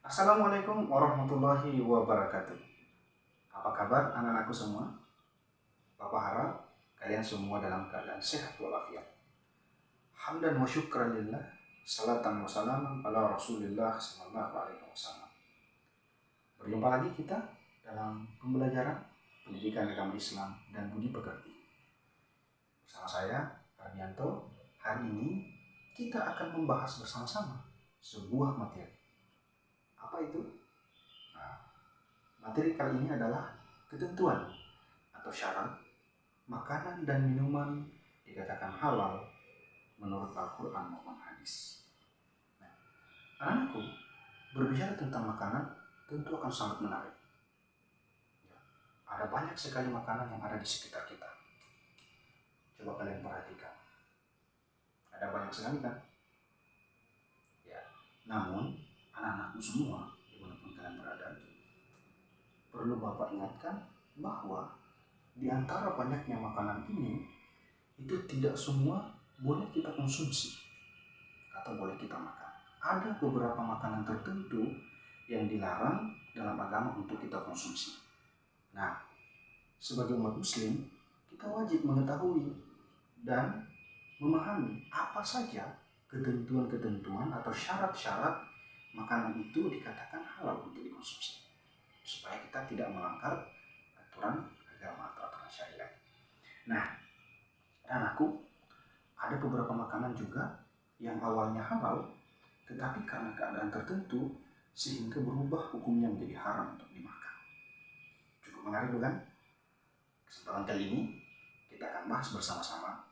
Assalamualaikum warahmatullahi wabarakatuh. Apa kabar anak-anakku semua? Papa harap kalian semua dalam keadaan sehat walafiat. Hamdan wa syukran lillah, salatan wa salaman ala rasulillah sallallahu alaihi wasallam. Berjumpa lagi kita dalam pembelajaran pendidikan agama Islam dan budi pekerti. Bersama saya, Ardianto. Hari ini kita akan membahas bersama-sama sebuah materi. Apa itu? Materi kali ini adalah ketentuan atau syarat makanan dan minuman dikatakan halal menurut Al-Quran maupun hadis. Nah, anak-anakku, berbicara tentang makanan tentu akan sangat menarik. Ada banyak sekali makanan yang ada di sekitar kita. Coba kalian perhatikan. Ada banyak sekali kan? Ya. Namun, anak-anakku semua, dimanapun kalian berada, perlu Bapak ingatkan bahwa di antara banyaknya makanan ini, itu tidak semua boleh kita konsumsi atau boleh kita makan. Ada beberapa makanan tertentu yang dilarang dalam agama untuk kita konsumsi. Nah, sebagai umat muslim, kita wajib mengetahui dan memahami apa saja ketentuan-ketentuan atau syarat-syarat makanan itu dikatakan halal untuk dikonsumsi, supaya kita tidak melanggar aturan agama atau aturan syariat. Nah, anakku, ada beberapa makanan juga yang awalnya halal, tetapi karena keadaan tertentu sehingga berubah hukumnya menjadi haram untuk dimakan. Cukup menarik bukan? Kesempatan kali ini kita akan bahas bersama-sama.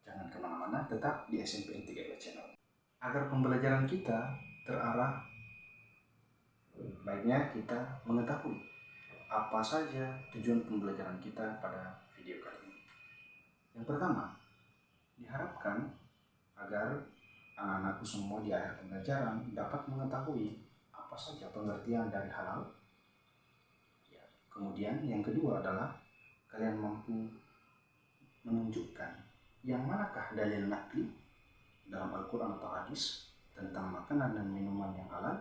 Jangan kemana-mana, tetap di SMPN 3 Channel. Agar pembelajaran kita terarah, baiknya kita mengetahui apa saja tujuan pembelajaran kita pada video kali ini. Yang pertama, diharapkan agar anak-anakku semua di akhir pembelajaran dapat mengetahui apa saja pengertian dari halal. Ya. Kemudian yang kedua adalah kalian mampu menunjukkan yang manakah dalil nakli dalam Al-Quran atau hadis tentang makanan dan minuman yang halal.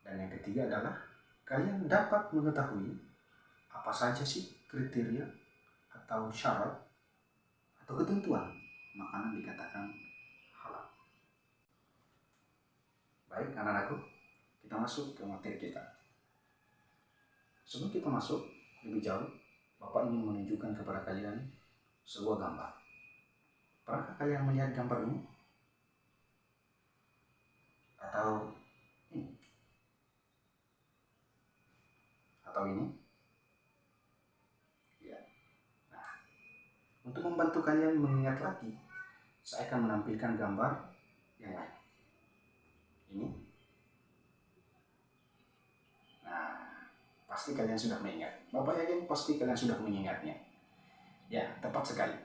Dan yang ketiga adalah kalian dapat mengetahui apa saja sih kriteria atau syarat atau ketentuan makanan dikatakan halal. Baik anak-anakku, kita masuk ke materi kita. Sebelum kita masuk lebih jauh, Bapak ingin menunjukkan kepada kalian sebuah gambar. Pernahkah kalian melihat gambar ini? Atau ini? Atau ini? Ya. Nah, untuk membantu kalian mengingat lagi, saya akan menampilkan gambar yang lain. Ini. Nah, pasti kalian sudah mengingat. Bapak yakin pasti kalian sudah mengingatnya. Ya, tepat sekali.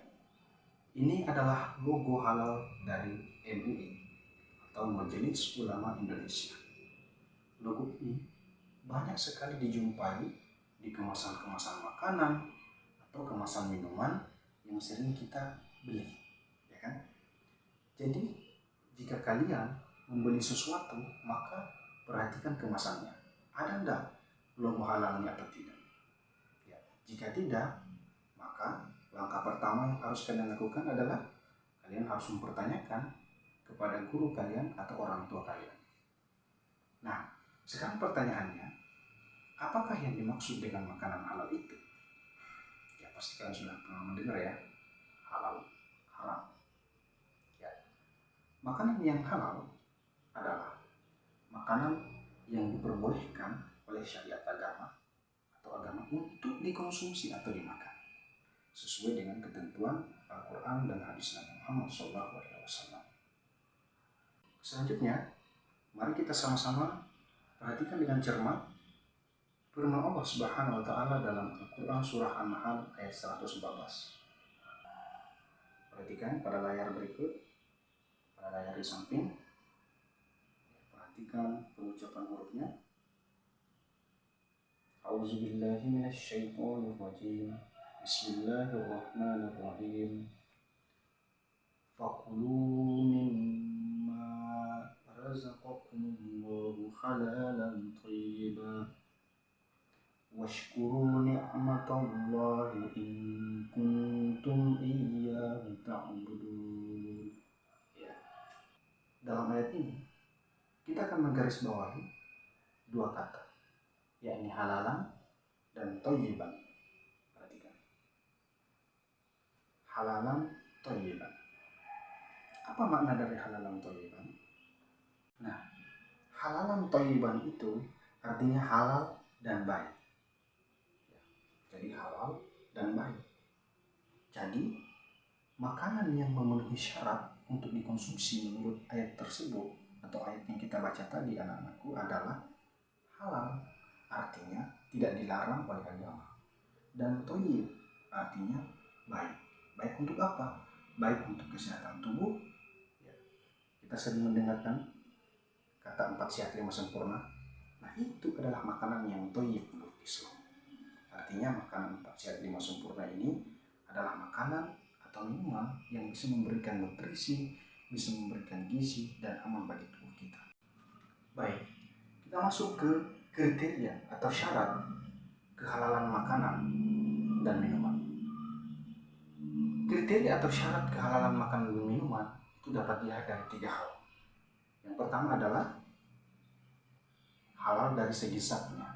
Ini adalah logo halal dari MUI atau Majelis Ulama Indonesia. Logo ini banyak sekali dijumpai di kemasan-kemasan makanan atau kemasan minuman yang sering kita beli, ya kan? Jadi, jika kalian membeli sesuatu, maka perhatikan kemasannya. Ada enggak logo halalnya atau tidak? Ya, jika tidak, maka langkah pertama yang harus kalian lakukan adalah kalian harus mempertanyakan kepada guru kalian atau orang tua kalian. Nah, sekarang pertanyaannya, apakah yang dimaksud dengan makanan halal itu? Ya, pasti kalian sudah pernah mendengar ya, halal, haram. Ya, makanan yang halal adalah makanan yang diperbolehkan oleh syariat agama atau agama untuk dikonsumsi atau dimakan, sesuai dengan ketentuan Al-Quran dan hadis Nabi Muhammad SAW. Selanjutnya, mari kita sama-sama perhatikan dengan cermat firman Allah Subhanahu wa Ta'ala dalam Al-Quran surah An-Nahl ayat 114. Perhatikan pada layar berikut, pada layar di samping. Perhatikan pengucapan hurufnya. A'udzubillahi minasyaitonirrajim. Bismillahirrahmanirrahim. Fakulu mimma razaqakumullahu halalan washkuru ni'matallahi in kuntum iyyahu ta'budun. Ya. Dalam ayat ini kita akan menggarisbawahi dua kata, yakni halalan dan thayyiban. Perhatikan. Halalan, thayyiban. Apa makna dari halalan thayyiban? Nah, halalan thayyiban itu artinya halal dan baik. Jadi halal dan baik. Jadi makanan yang memenuhi syarat untuk dikonsumsi menurut ayat tersebut atau ayat yang kita baca tadi anak-anakku adalah halal, artinya tidak dilarang oleh agama, dan thayyib artinya baik. Baik untuk apa? Baik untuk kesehatan tubuh. Ya, kita sering mendengarkan kata 4 sehat 5 sempurna. Nah, itu adalah makanan yang thayyib menurut Islam. Artinya makanan 4 sehat 5 sempurna ini adalah makanan atau minuman yang bisa memberikan nutrisi, bisa memberikan gizi dan aman bagi tubuh kita. Baik, kita masuk ke kriteria atau syarat kehalalan makanan dan minuman. Kriteria atau syarat kehalalan makanan dan minuman itu dapat dilihat dari 3 hal. Yang pertama adalah halal dari segi zatnya.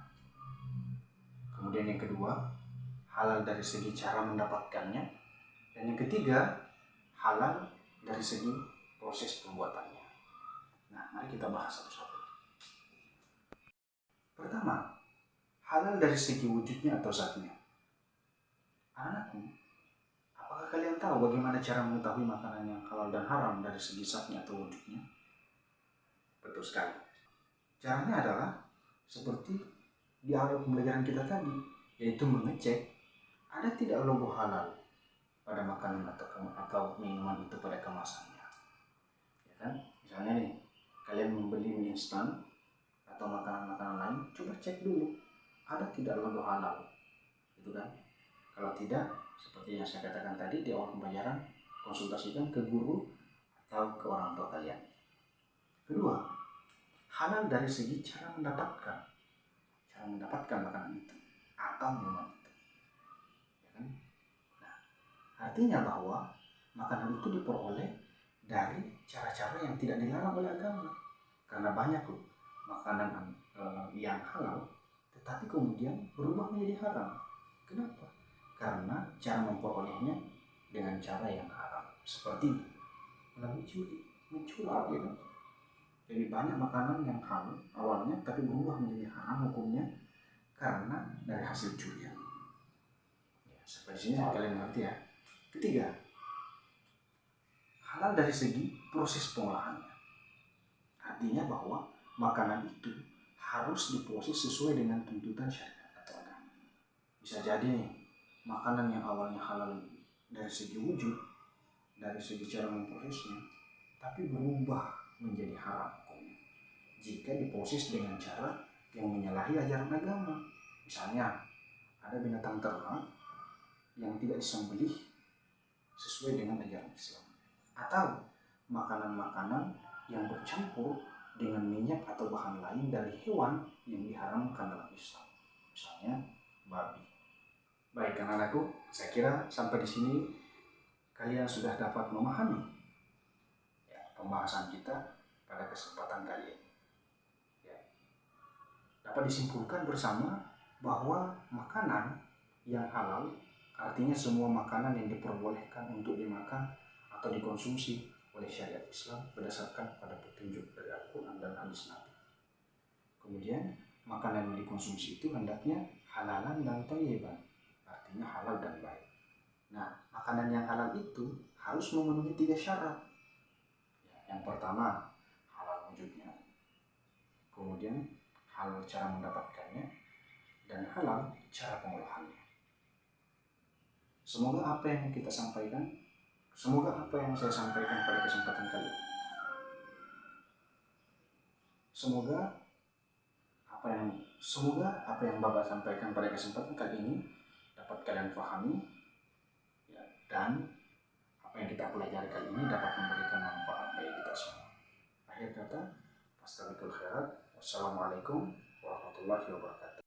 Kemudian yang kedua, halal dari segi cara mendapatkannya. Dan yang ketiga, halal dari segi proses pembuatannya. Nah, mari kita bahas satu-satu. Pertama, halal dari segi wujudnya atau zatnya. Anak-anakku, apakah kalian tahu bagaimana cara mengetahui makanan yang halal dan haram dari segi zatnya atau wujudnya? Betul sekali. Caranya adalah seperti di awal pembelajaran kita tadi, yaitu mengecek ada tidak logo halal pada makanan atau minuman itu pada kemasannya. Ya kan? Misalnya nih, kalian membeli mie instan atau makanan-makanan lain, coba cek dulu ada tidak logo halal, gitu kan? Kalau tidak, seperti yang saya katakan tadi di awal pembayaran, konsultasikan ke guru atau ke orang tua kalian. Kedua, halal dari segi cara mendapatkan makanan itu atau minuman itu, ya kan? Nah, artinya bahwa makanan itu diperoleh dari cara-cara yang tidak dilarang oleh agama. Karena banyak loh makanan yang halal tetapi kemudian berubah menjadi haram. Kenapa? Karena cara memperolehnya dengan cara yang haram, seperti melalui mencuri, ya kan? Jadi banyak makanan yang halal awalnya tapi berubah menjadi haram hukumnya karena dari hasil curian. Ya, sampai sini kalian ngerti ya. Ketiga, halal dari segi proses pengolahannya. Artinya bahwa makanan itu harus diproses sesuai dengan tuntutan syariat atau agama. Bisa jadi nih, makanan yang awalnya halal dari segi wujud, dari segi cara memprosesnya, tapi berubah menjadi haram hukumnya jika diproses dengan cara yang menyalahi ajaran agama. Misalnya, ada binatang ternak yang tidak disembelih sesuai dengan ajaran Islam, atau makanan-makanan yang bercampur dengan minyak atau bahan lain dari hewan yang diharamkan dalam Islam, misalnya babi. Baik anak-anakku, saya kira sampai di sini kalian sudah dapat memahami ya, pembahasan kita pada kesempatan kali ini. Ya. Dapat disimpulkan bersama bahwa makanan yang halal artinya semua makanan yang diperbolehkan untuk dimakan atau dikonsumsi oleh syariat Islam berdasarkan pada petunjuk dari Al-Quran dan hadis Nabi. Kemudian makanan yang dikonsumsi itu hendaknya halalan dan thayyiban, artinya halal dan baik. Nah, makanan yang halal itu harus memenuhi 3 syarat. Ya, yang pertama, halal wujudnya. Kemudian halal cara mendapatkannya dan halal cara pengolahannya. Semoga apa yang kita sampaikan, semoga apa yang saya sampaikan pada kesempatan kali ini, semoga apa yang Bapak sampaikan pada kesempatan kali ini dapat kalian pahami ya, dan apa yang kita pelajari kali ini dapat memberikan manfaat bagi kita semua. Akhir kata, fastabiqul khairat. Wassalamualaikum warahmatullahi wabarakatuh.